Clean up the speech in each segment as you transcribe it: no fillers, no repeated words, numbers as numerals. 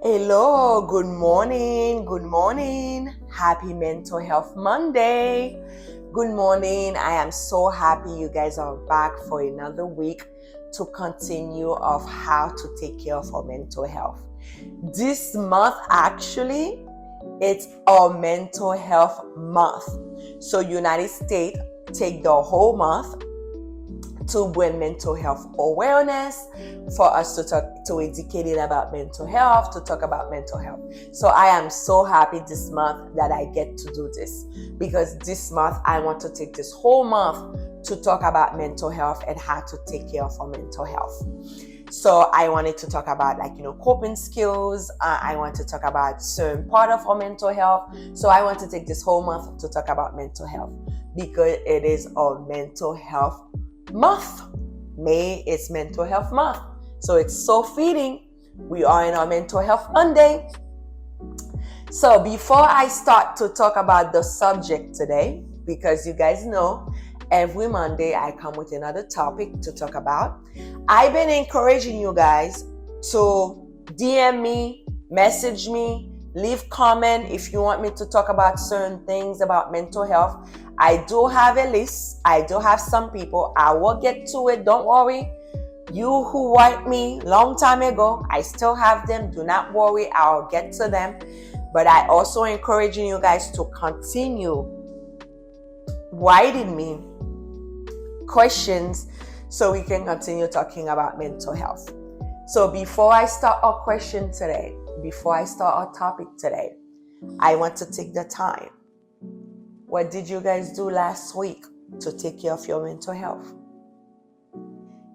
Hello, good morning, good morning. Happy Mental Health Monday. Good morning. I am so happy you guys are back for another week to continue of how to take care of our mental health. This month actually, it's our mental health month. So United States take the whole month to bring mental health awareness, for us to educate it about mental health, to talk about mental health. So I am so happy this month that I get to do this, because this month I want to take this whole month to talk about mental health and how to take care of our mental health. So I wanted to talk about coping skills. I want to talk about certain part of our mental health. So I want to take this whole month to talk about mental health because it is our mental health month. May is mental health month. So it's so fitting. We are in our mental health Monday. So before I start to talk about the subject today, because you guys know every Monday I come with another topic to talk about, I've been encouraging you guys to DM me, message me, leave comment if you want me to talk about certain things about mental health. I do have a list. I do have some people. I will get to it. Don't worry. You who write me long time ago, I still have them. Do not worry. I'll get to them. But I also encouraging you guys to continue writing me questions so we can continue talking about mental health. So before I start our question today, before I start our topic today, I want to take the time. What did you guys do last week to take care of your mental health?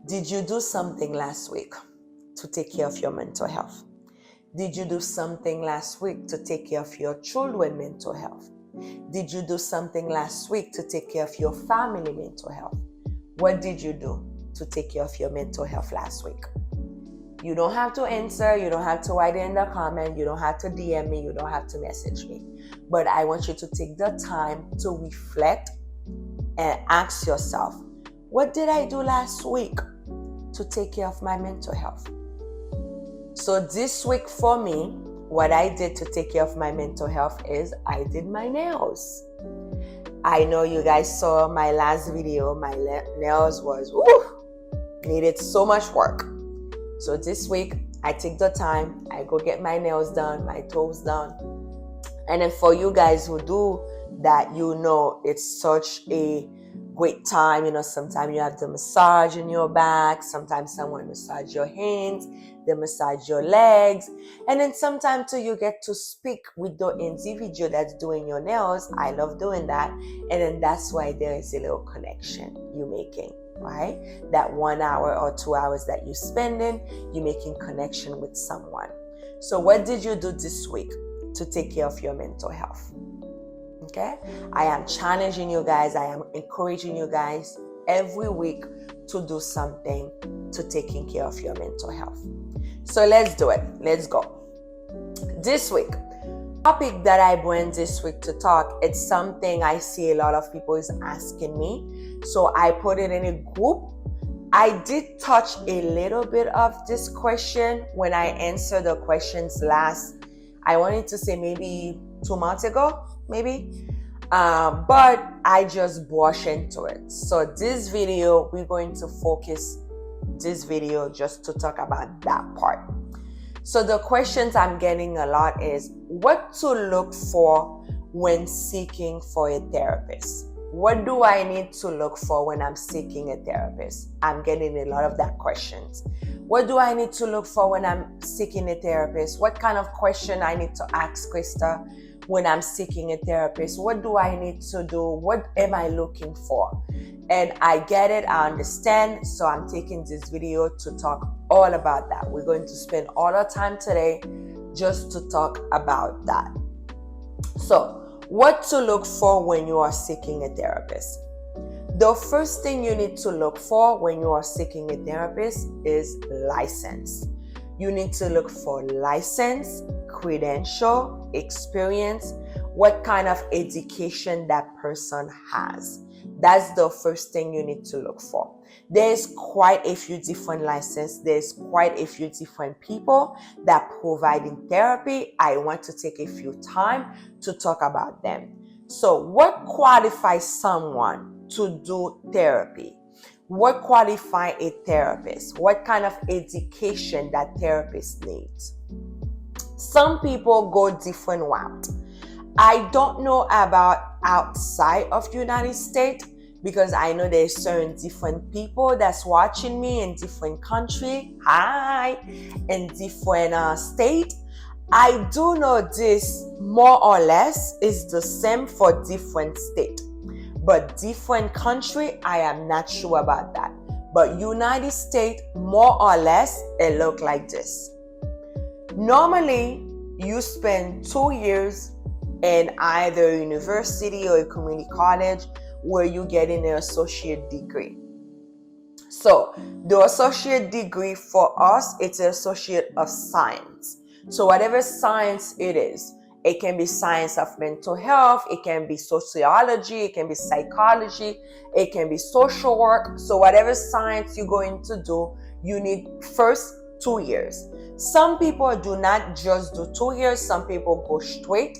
Did you do something last week to take care of your mental health? Did you do something last week to take care of your children's mental health? Did you do something last week to take care of your family mental health? What did you do to take care of your mental health last week? You don't have to answer. You don't have to write it in the comment. You don't have to DM me. You don't have to message me. But I want you to take the time to reflect and ask yourself, what did I do last week to take care of my mental health? So this week for me, what I did to take care of my mental health is I did my nails. I know you guys saw my last video. My nails needed so much work. So this week, I take the time, I go get my nails done, my toes done. And then for you guys who do that, it's such a great time. Sometimes you have the massage in your back, sometimes someone massage your hands, they massage your legs. And then sometimes too, you get to speak with the individual that's doing your nails. I love doing that. And then that's why there is a little connection you're making. Right? That 1 hour or 2 hours that you're spending, you're making connection with someone. So what did you do this week to take care of your mental health? Okay? I am challenging you guys. I am encouraging you guys every week to do something to taking care of your mental health. So let's do it. Let's go. This week, topic that I bring this week to talk, it's something I see a lot of people is asking me. So I put it in a group. I did touch a little bit of this question when I answered the questions last, I wanted to say maybe 2 months ago, maybe. But I just brushed into it. So this video, we're going to focus this video just to talk about that part. So the questions I'm getting a lot is what to look for when seeking for a therapist. What do I need to look for when I'm seeking a therapist? I'm getting a lot of that questions. What do I need to look for when I'm seeking a therapist? What kind of question I need to ask Krista when I'm seeking a therapist? What do I need to do? What am I looking for? And I get it, I understand. So I'm taking this video to talk all about that. We're going to spend all our time today just to talk about that. So, what to look for when you are seeking a therapist? The first thing you need to look for when you are seeking a therapist is license. You need to look for license, credential, experience, what kind of education that person has. That's the first thing you need to look for. There's quite a few different licenses. There's quite a few different people that providing therapy. I want to take a few time to talk about them. So what qualifies someone to do therapy? What qualifies a therapist? What kind of education that therapist needs? Some people go different route. I don't know about outside of United States because I know there's certain different people that's watching me in different country, in different state. I do know this more or less is the same for different state, but different country, I am not sure about that. But United States, more or less, it look like this. Normally, you spend 2 years in either a university or a community college where you get an associate degree. So the associate degree for us, it's an associate of science. So whatever science it is, it can be science of mental health, it can be sociology, it can be psychology, it can be social work. So whatever science you're going to do, you need first 2 years. Some people do not just do 2 years. Some people go straight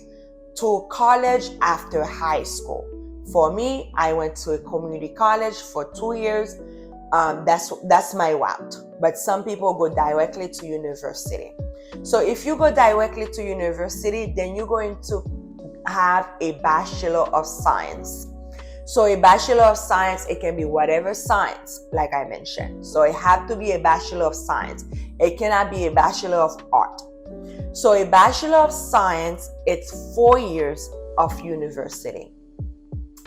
to college after high school. For me, I went to a community college for 2 years. That's my route. But some people go directly to university. So if you go directly to university, then you're going to have a Bachelor of Science. So a Bachelor of Science, it can be whatever science, like I mentioned. So it has to be a Bachelor of Science. It cannot be a Bachelor of Art. So a Bachelor of Science, it's 4 years of university.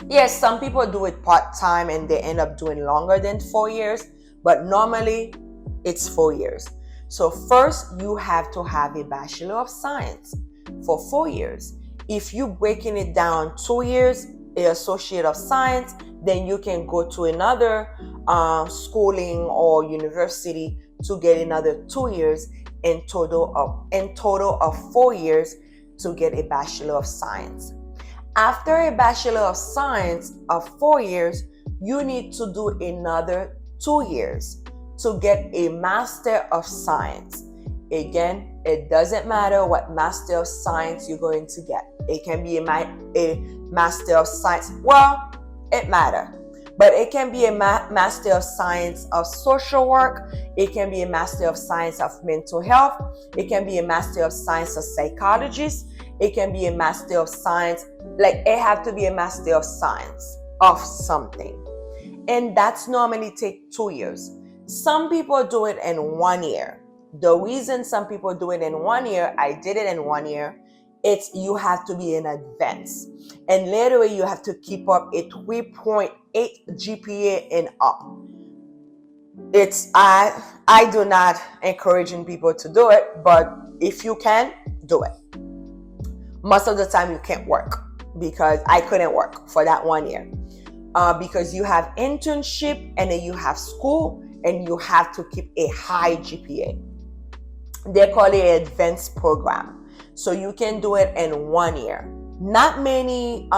Yes, some people do it part-time and they end up doing longer than 4 years, but normally it's 4 years. So first, you have to have a Bachelor of Science for 4 years. If you're breaking it down 2 years, an Associate of Science, then you can go to another schooling or university to get another 2 years in total of 4 years to get a Bachelor of Science. After a Bachelor of Science of 4 years, you need to do another 2 years to get a Master of Science. Again, it doesn't matter what Master of Science you're going to get. It can be a Master of Science. Well, it matters. But it can be a Master of Science of Social Work. It can be a Master of Science of Mental Health. It can be a Master of Science of Psychologist. It can be a Master of Science. Like, it have to be a Master of Science of something. And that's normally take 2 years. Some people do it in 1 year. The reason some people do it in 1 year, I did it in 1 year, it's you have to be in advance. And literally you have to keep up a 3.8 GPA and up. I do not encouraging people to do it, but if you can, do it. Most of the time you can't work because I couldn't work for that 1 year. Because you have internship and then you have school and you have to keep a high GPA. They call it an advanced program. So you can do it in 1 year. Not many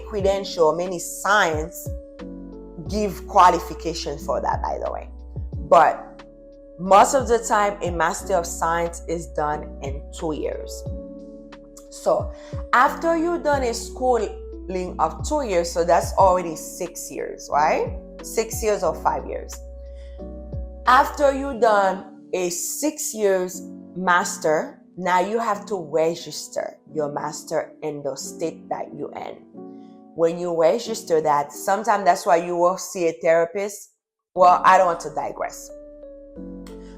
credential, many science give qualifications for that, by the way. But most of the time, a Master of Science is done in 2 years. So after you've done a schooling of 2 years, so that's already 6 years, right? 6 years or 5 years. After you've done a 6 years master, now you have to register your master in the state that you're in. When you register that, sometimes that's why you will see a therapist. Well, I don't want to digress.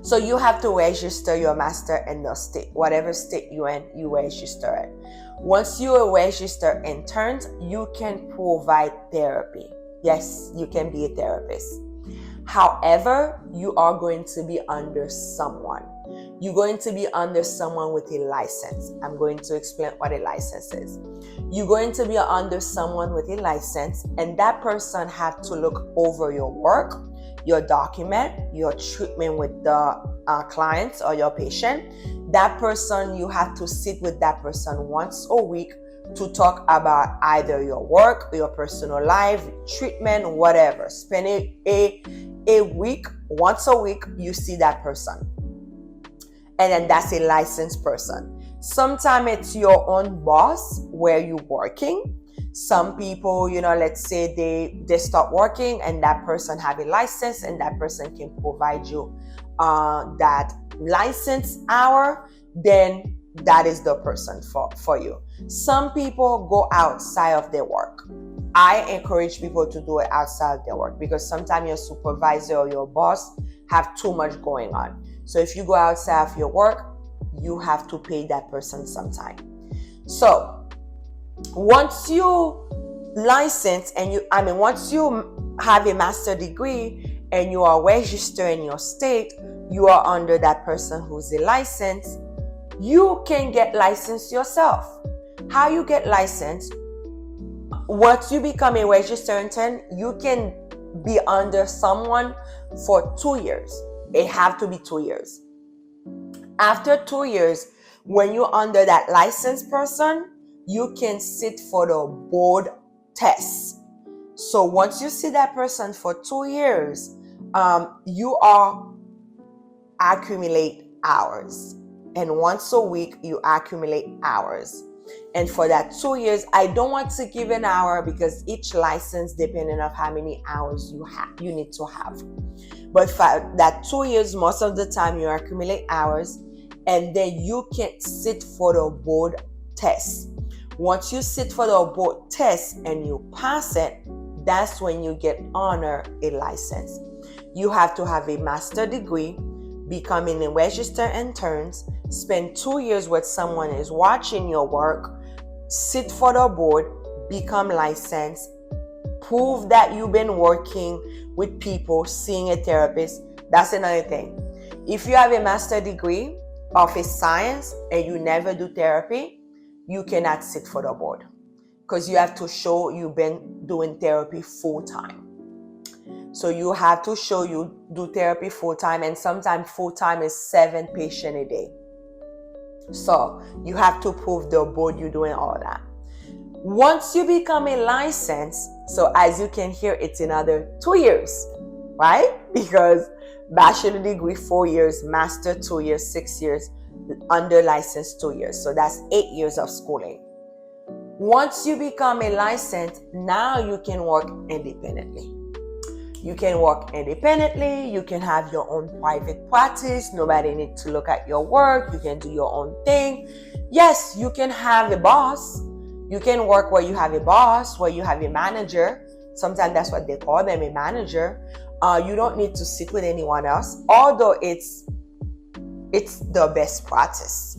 So you have to register your master in the state, whatever state you're in, you register it. Once you are registered interns, you can provide therapy. Yes, you can be a therapist. However, you are going to be under someone. You're going to be under someone with a license. I'm going to explain what a license is. You're going to be under someone with a license, and that person have to look over your work, your document, your treatment with the clients or your patient. That person, you have to sit with that person once a week to talk about either your work, your personal life, treatment, whatever. Spend a week, once a week, you see that person. And then that's a licensed person. Sometimes it's your own boss where you're working. Some people, let's say they start working and that person have a license and that person can provide you that license hour, then that is the person for you. Some people go outside of their work. I encourage people to do it outside of their work because sometimes your supervisor or your boss have too much going on. So if you go outside of your work, you have to pay that person sometime. So once you license once you have a master degree and you are registered in your state, you are under that person who's a license, you can get licensed yourself. How you get licensed? Once you become a registered intern, you can be under someone for 2 years. It have to be 2 years. After 2 years, when you're under that licensed person, you can sit for the board test. So once you see that person for 2 years, you are accumulate hours. And once a week, you accumulate hours. And for that 2 years, I don't want to give an hour because each license, depending on how many hours you need to have. But for that 2 years, most of the time you accumulate hours, and then you can sit for the board test. Once you sit for the board test and you pass it, that's when you get honor a license. You have to have a master degree, becoming a registered interns, spend 2 years with someone is watching your work, sit for the board, become licensed, prove that you've been working with people, seeing a therapist. That's another thing. If you have a master degree of a science and you never do therapy, you cannot sit for the board because you have to show you've been doing therapy full time. So you have to show you do therapy full time, and sometimes full time is 7 patients a day. So you have to prove the board you're doing all that. Once you become a license, so as you can hear, it's another 2 years, right? Because bachelor degree 4 years, master 2 years, 6 years, under license 2 years. So that's 8 years of schooling. Once you become a license, now you can work independently. You can work independently. You can have your own private practice. Nobody needs to look at your work. You can do your own thing. Yes, you can have a boss. You can work where you have a boss, where you have a manager. Sometimes that's what they call them, a manager. You don't need to sit with anyone else, although it's the best practice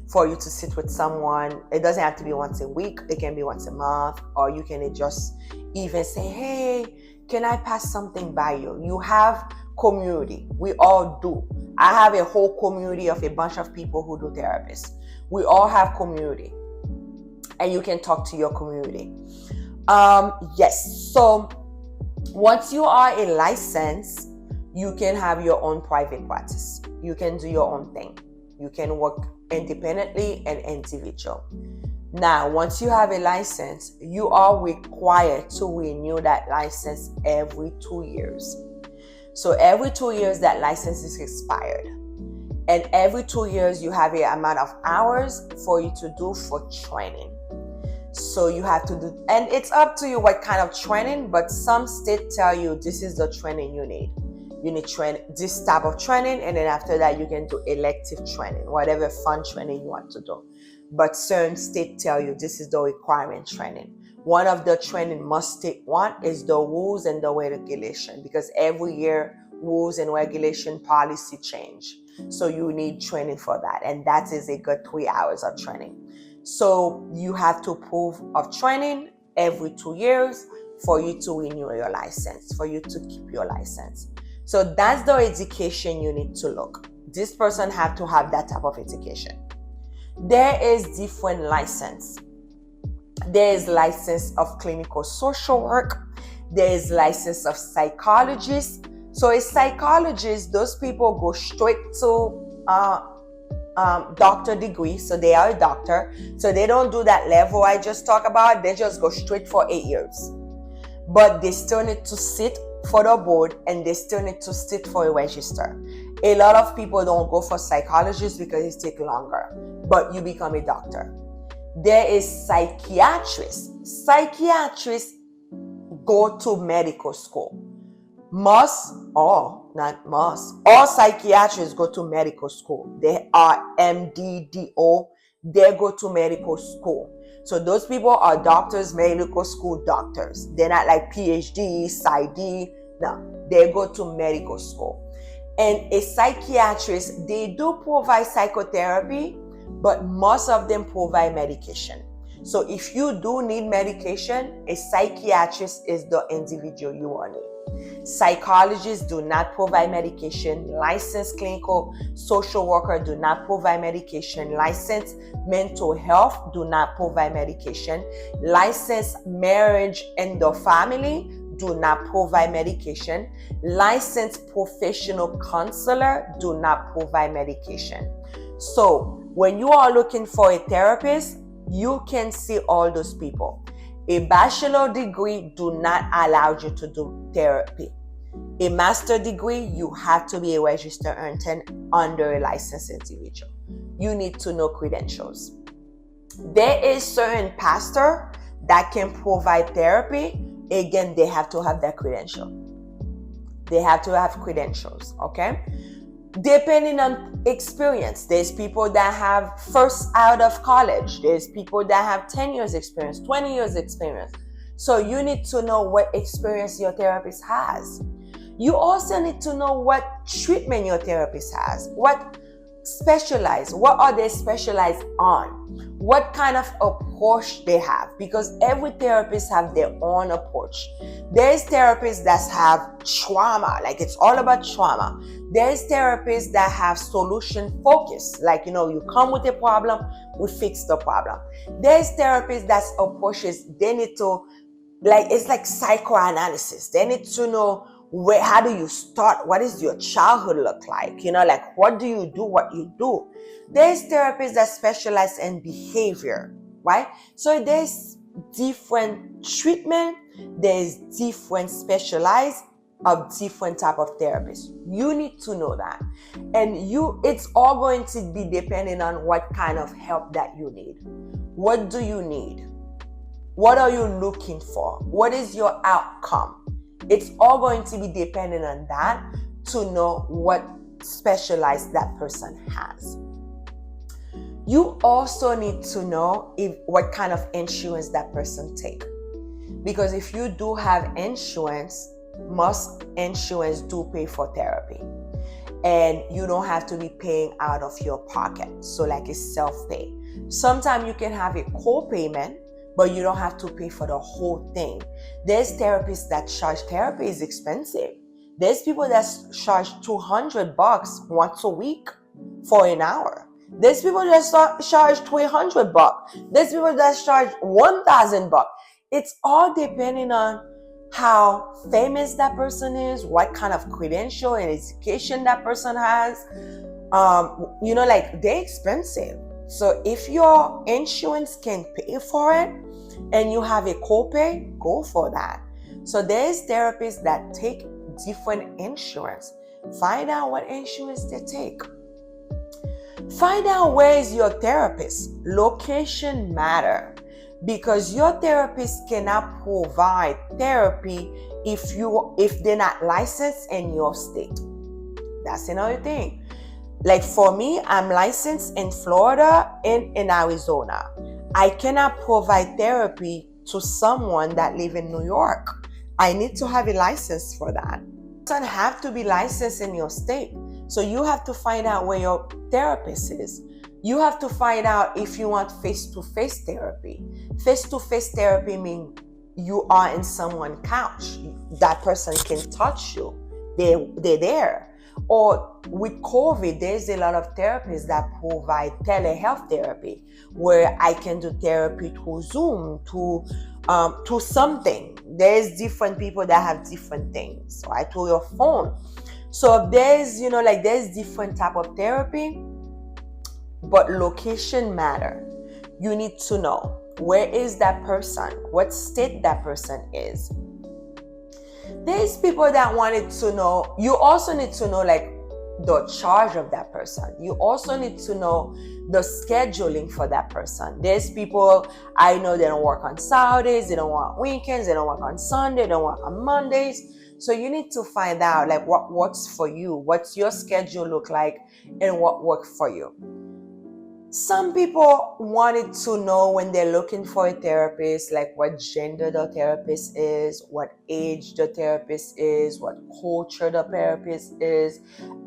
for you to sit with someone. It doesn't have to be once a week. It can be once a month, or you can just even say, hey, can I pass something by you? You have community. We all do. I have a whole community of a bunch of people who do therapists. We all have community. And you can talk to your community. Yes. So once you are a license, you can have your own private practice. You can do your own thing. You can work independently and individual. Now, once you have a license, you are required to renew that license every 2 years. So every 2 years, that license is expired. And every 2 years, you have an amount of hours for you to do for training. So you have to do, and it's up to you what kind of training, but some states tell you this is the training you need. You need this type of training, and then after that, you can do elective training, whatever fun training you want to do. But certain states tell you this is the requirement training. One of the training must take one is the rules and the regulation, because every year rules and regulation policy change. So you need training for that. And that is a good 3 hours of training. So you have to prove of training every 2 years for you to renew your license, for you to keep your license. So that's the education you need to look. This person have to have that type of education. There is different license. There is license of clinical social work. There is license of psychologist. So a psychologist, those people go straight to doctor degree, so they are a doctor. So they don't do that level I just talked about. They just go straight for 8 years. But they still need to sit for the board, and they still need to sit for a register. A lot of people don't go for psychologists because it takes longer, but you become a doctor. There is psychiatrists. Psychiatrists go to medical school. All psychiatrists go to medical school. They are MDDO. They go to medical school. So those people are doctors, medical school doctors. They're not like PhD, PsyD. No, they go to medical school. And a psychiatrist, they do provide psychotherapy, but most of them provide medication. So if you do need medication, a psychiatrist is the individual you want to. Psychologists do not provide medication. Licensed clinical social worker do not provide medication. Licensed mental health do not provide medication. Licensed marriage and the family do not provide medication. Licensed professional counselor do not provide medication. So when you are looking for a therapist, you can see all those people. A bachelor degree do not allow you to do therapy. A master degree, you have to be a registered intern under a licensed individual. You need to know credentials. There is certain pastor that can provide therapy. Again, they have to have that credential. They have to have credentials, okay? Depending on experience, there's people that have first out of college. There's people that have 10 years experience, 20 years experience. So you need to know what experience your therapist has. You also need to know what treatment your therapist has. What are they specialized on? What kind of approach they have? Because every therapist have their own approach. There's therapists that have trauma, like it's all about trauma. There's therapists that have solution focus, like, you come with a problem, we fix the problem. There's therapists that's approaches, they need to, it's like psychoanalysis. They need to know how do you start? What does your childhood look like? What do you do, what you do? There's therapists that specialize in behavior, right? So there's different treatment. There's different specialized of different type of therapists. You need to know that. And it's all going to be depending on what kind of help that you need. What do you need? What are you looking for? What is your outcome? It's all going to be dependent on that to know what specialized that person has. You also need to know what kind of insurance that person take. Because if you do have insurance, most insurance do pay for therapy. And you don't have to be paying out of your pocket. So like it's self-pay. Sometimes you can have a co-payment, but you don't have to pay for the whole thing. There's therapists that charge therapy is expensive. There's people that charge $200 once a week for an hour. There's people that charge $300. There's people that charge $1,000. It's all depending on how famous that person is, what kind of credential and education that person has. They're expensive. So if your insurance can pay for it and you have a copay, go for that. So there's therapists that take different insurance. Find out what insurance they take. Find out where is your therapist. Location matter, because your therapist cannot provide therapy if they're not licensed in your state. That's another thing. Like for me, I'm licensed in Florida and in Arizona. I cannot provide therapy to someone that lives in New York. I need to have a license for that. It doesn't have to be licensed in your state. So you have to find out where your therapist is. You have to find out if you want face-to-face therapy. Face-to-face therapy means you are in someone's couch. That person can touch you. They're there. Or with COVID, there's a lot of therapists that provide telehealth therapy, where I can do therapy through Zoom, to something. There's different people that have different things, right? Through your phone. So there's different type of therapy. but location matter. You need to know, where is that person? What state that person is? There's people that wanted to know. You also need to know like the charge of that person. You also need to know the scheduling for that person. There's people I know, they don't work on Saturdays, they don't work weekends, they don't work on Sunday, they don't work on Mondays. So you need to find out like what works for you, what's your schedule look like, and what works for you. Some people wanted to know when they're looking for a therapist, like what gender the therapist is, what age the therapist is, what culture the therapist is,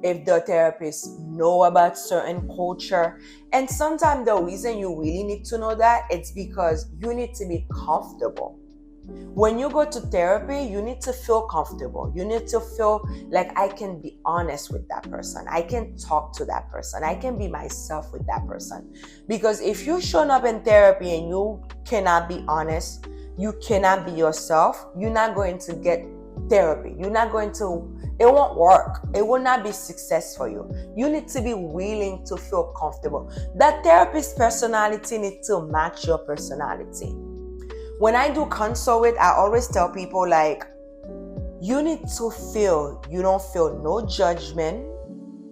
if the therapist know about certain culture. And sometimes the reason you really need to know that, it's because you need to be comfortable. When you go to therapy, you need to feel comfortable. You need to feel like I can be honest with that person. I can talk to that person. I can be myself with that person. Because if you're showing up in therapy and you cannot be honest, you cannot be yourself, you're not going to get therapy. You're not going to, it won't work. It will not be success for you. You need to be willing to feel comfortable. That therapist personality needs to match your personality. When I do consult with, I always tell people like, you need to feel, you don't feel no judgment,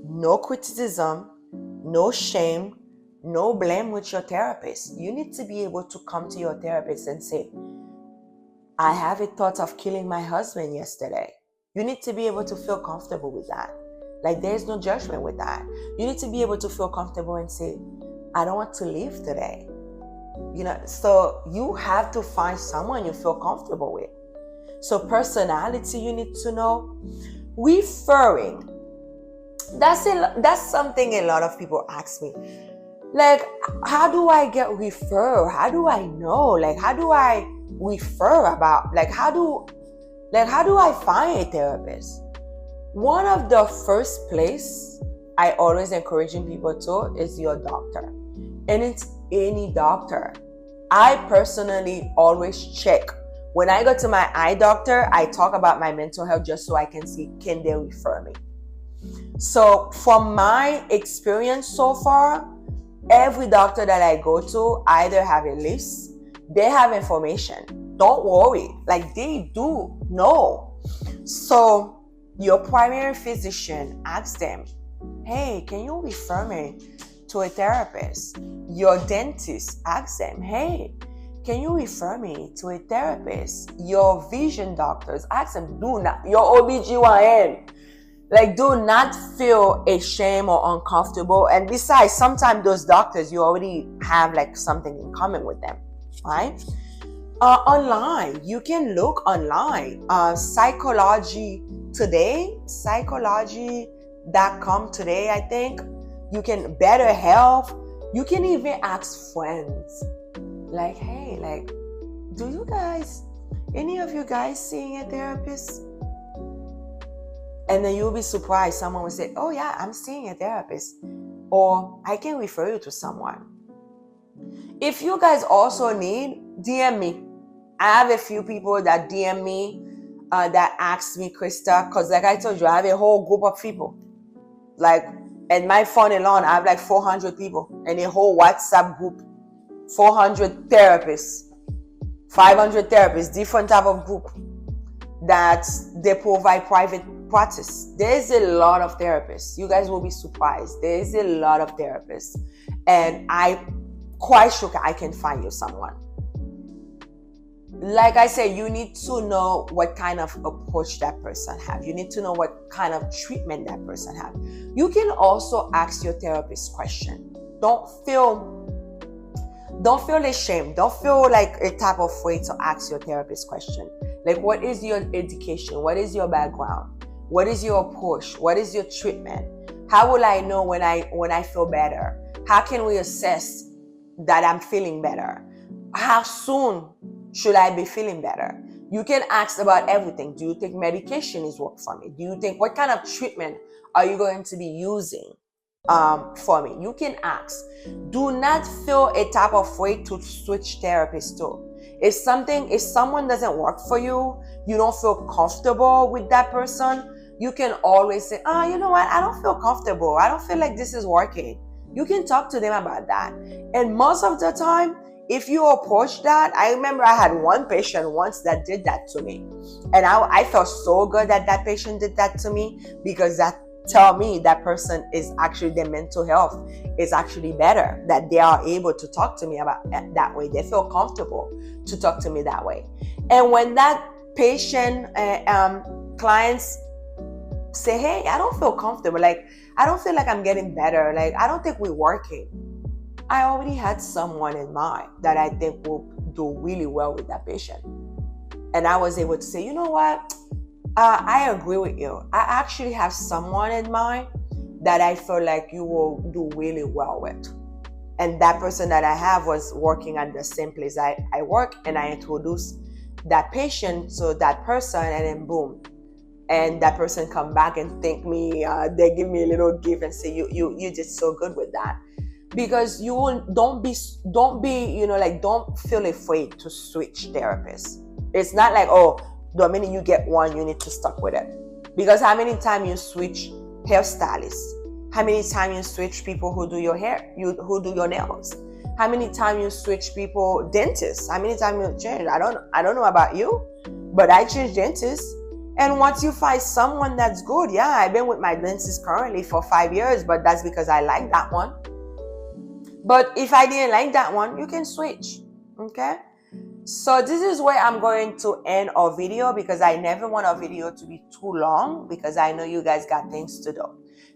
no criticism, no shame, no blame with your therapist. You need to be able to come to your therapist and say, I have a thought of killing my husband yesterday. You need to be able to feel comfortable with that. Like there's no judgment with that. You need to be able to feel comfortable and say, I don't want to live today. You know, so you have to find someone you feel comfortable with. So personality, you need to know. Referring, that's something a lot of people ask me. Like, how do I get referred? How do I know? Like, how do I refer about? Like, how do I find a therapist? One of the first place I always encouraging people to is your doctor. And it's any doctor. I personally always check. When I go to my eye doctor, I talk about my mental health just so I can see, can they refer me? So from my experience so far, every doctor that I go to either have a list, they have information. Don't worry, like they do know. So your primary physician, ask them, hey, can you refer me to a therapist? Your dentist, ask them, hey, can you refer me to a therapist? Your vision doctors, ask them, do not, your OBGYN, like do not feel ashamed or uncomfortable. And besides, sometimes those doctors, you already have like something in common with them, right? Online, you can look online. Psychology Today.com today, I think. You can Better Health. You can even ask friends. Like, hey, like, do you guys, any of you guys seeing a therapist? And then you'll be surprised. Someone will say, oh yeah, I'm seeing a therapist. Or I can refer you to someone. If you guys also need, DM me. I have a few people that DM me that ask me, Krista, because like I told you, I have a whole group of people. Like, and my phone alone, I have like 400 people in a whole WhatsApp group. 400 therapists, 500 therapists, different type of group that they provide private practice. There's a lot of therapists. You guys will be surprised. There's a lot of therapists. And I'm quite sure I can find you someone. Like I said, you need to know what kind of approach that person have. You need to know what kind of treatment that person have. You can also ask your therapist question. Don't feel ashamed. Don't feel like a type of way to ask your therapist question. Like, what is your education? What is your background? What is your approach? What is your treatment? How will I know when I feel better? How can we assess that I'm feeling better? How soon should I be feeling better? You can ask about everything. Do you think medication is work for me? Do you think, what kind of treatment are you going to be using for me? You can ask. Do not feel a type of way to switch therapists too. If someone doesn't work for you, you don't feel comfortable with that person, you can always say, you know what? I don't feel comfortable. I don't feel like this is working. You can talk to them about that. And most of the time, if you approach that, I remember I had one patient once that did that to me. And I felt so good that that patient did that to me, because that tell me that person is actually, their mental health is actually better, that they are able to talk to me about that way. They feel comfortable to talk to me that way. And when that patient clients say, hey, I don't feel comfortable, like I don't feel like I'm getting better, like I don't think we're working, I already had someone in mind that I think will do really well with that patient. And I was able to say, you know what, I agree with you. I actually have someone in mind that I feel like you will do really well with. And that person that I have was working at the same place I work, and I introduced that patient to that person, and then boom. And that person come back and thank me. They give me a little gift and say, you did so good with that. Because don't be, don't feel afraid to switch therapists. It's not like, oh, the minute you get one, you need to stick with it. Because how many times you switch hairstylists? How many times you switch people who do your hair, who do your nails? How many times you switch people, dentists? How many times you change? I don't know about you, but I change dentists. And once you find someone that's good, yeah, I've been with my dentist currently for 5 years, but that's because I like that one. But if I didn't like that one, you can switch, okay? So this is where I'm going to end our video, because I never want our video to be too long, because I know you guys got things to do.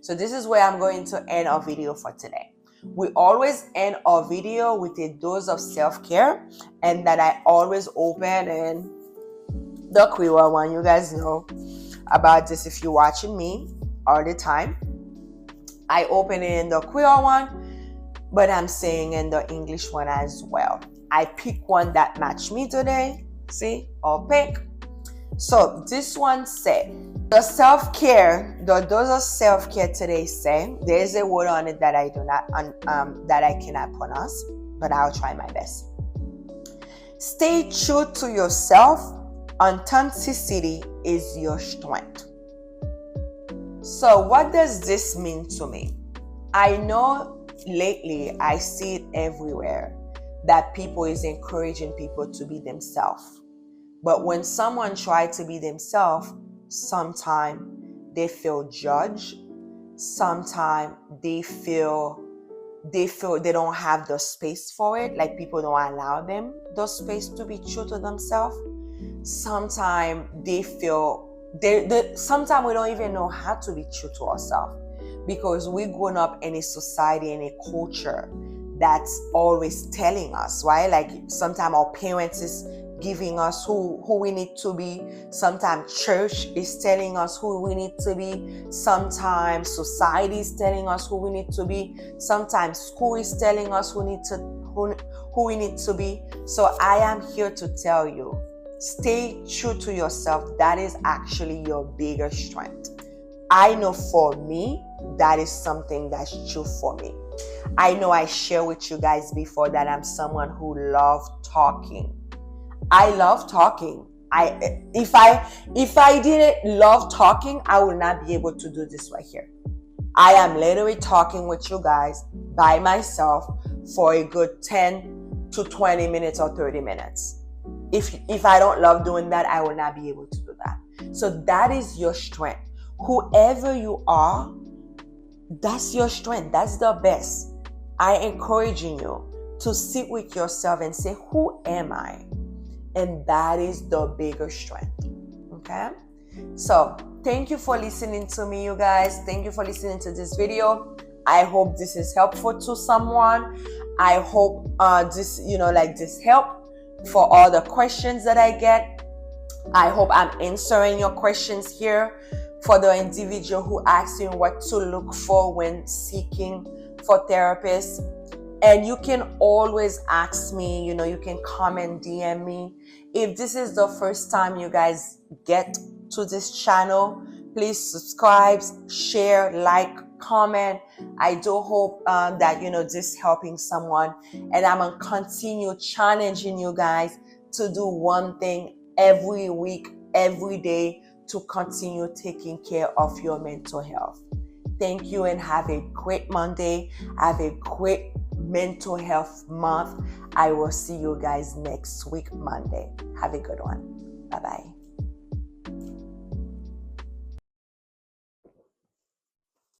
So this is where I'm going to end our video for today. We always end our video with a dose of self-care, and that I always open in the Queer one. You guys know about this if you're watching me all the time. I open it in the Queer one, but I'm saying in the English one as well. I pick one that matched me today. See, I'll pick. So this one said, the self-care, the dose of self-care today say, there's a word on it that I do not, that I cannot pronounce, but I'll try my best. Stay true to yourself. Authenticity is your strength. So what does this mean to me? I know lately I see it everywhere, that people is encouraging people to be themselves. But when someone tries to be themselves, sometimes they feel judged. Sometimes they feel they don't have the space for it. Like people don't allow them the space to be true to themselves. Sometimes they feel sometimes we don't even know how to be true to ourselves, because we've grown up in a society and a culture that's always telling us, right? Like sometimes our parents is giving us who we need to be. Sometimes church is telling us who we need to be. Sometimes society is telling us who we need to be. Sometimes school is telling us who we need to be. So I am here to tell you, stay true to yourself. That is actually your biggest strength. I know for me, that is something that's true for me. I know I shared with you guys before that I'm someone who loves talking. I love talking. If I didn't love talking, I would not be able to do this right here. I am literally talking with you guys by myself for a good 10 to 20 minutes or 30 minutes. If I don't love doing that, I will not be able to do that. So that is your strength. Whoever you are, that's your strength. That's the best. I encouraging you to sit with yourself and say, who am I? And that is the bigger strength. Okay? So thank you for listening to me, you guys. Thank you for listening to this video. I hope this is helpful to someone. I hope this help for all the questions that I get. I hope I'm answering your questions here for the individual who asks you what to look for when seeking for therapists. And you can always ask me, you can comment, DM me. If this is the first time you guys get to this channel, please subscribe, share, like, comment. I do hope that, this helping someone. And I'm going to continue challenging you guys to do one thing every week, every day, to continue taking care of your mental health. Thank you and have a great Monday. Have a great mental health month. I will see you guys next week, Monday. Have a good one. Bye-bye.